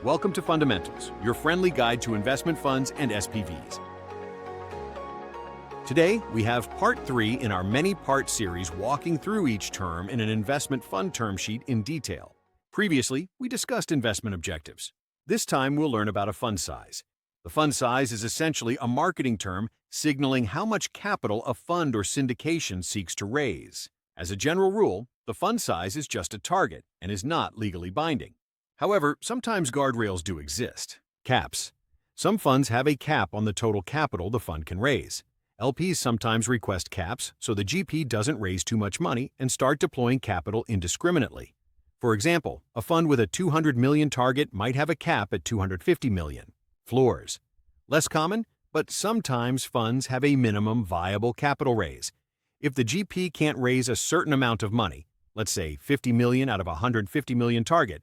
Welcome to Fundamentals, your friendly guide to investment funds and SPVs. Today, we have Part 3 in our many-part series walking through each term in an investment fund term sheet in detail. Previously, we discussed investment objectives. This time, we'll learn about a fund size. The fund size is essentially a marketing term signaling how much capital a fund or syndication seeks to raise. As a general rule, the fund size is just a target and is not legally binding. However, sometimes guardrails do exist. Caps. Some funds have a cap on the total capital the fund can raise. LPs sometimes request caps so the GP doesn't raise too much money and start deploying capital indiscriminately. For example, a fund with a $200 million target might have a cap at $250 million. Floors. Less common, but sometimes funds have a minimum viable capital raise. If the GP can't raise a certain amount of money, let's say $50 million out of a $150 million target,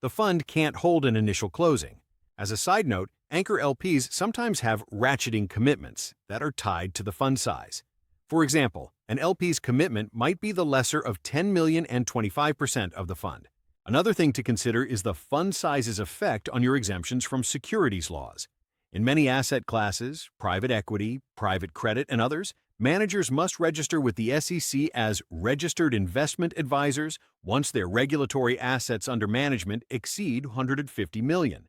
the fund can't hold an initial closing. As a side note, anchor LPs sometimes have ratcheting commitments that are tied to the fund size. For example, an LP's commitment might be the lesser of $10 million and 25% of the fund. Another thing to consider is the fund size's effect on your exemptions from securities laws. In many asset classes, private equity, private credit, and others, managers must register with the SEC as registered investment advisors once their regulatory assets under management exceed $150 million.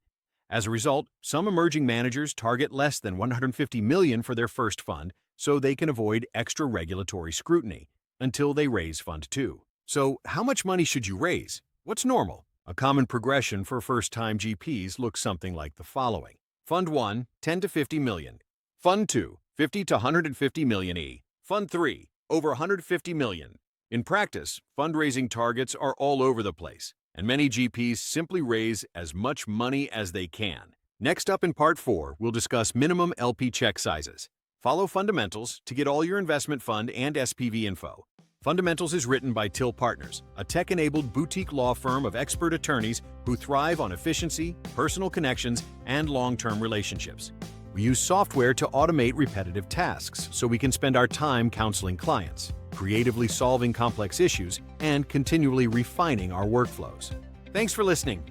As a result, some emerging managers target less than $150 million for their first fund so they can avoid extra regulatory scrutiny until they raise Fund 2. So, how much money should you raise? What's normal? A common progression for first-time GPs looks something like the following. Fund 1, 10 to 50 million. Fund 2, 50 to 150 million E. Fund 3, over 150 million. In practice, fundraising targets are all over the place, and many GPs simply raise as much money as they can. Next up in Part 4, we'll discuss minimum LP check sizes. Follow Fundamentals to get all your investment fund and SPV info. Fundamentals is written by TIL Partners, a tech-enabled boutique law firm of expert attorneys who thrive on efficiency, personal connections, and long-term relationships. We use software to automate repetitive tasks so we can spend our time counseling clients, creatively solving complex issues, and continually refining our workflows. Thanks for listening.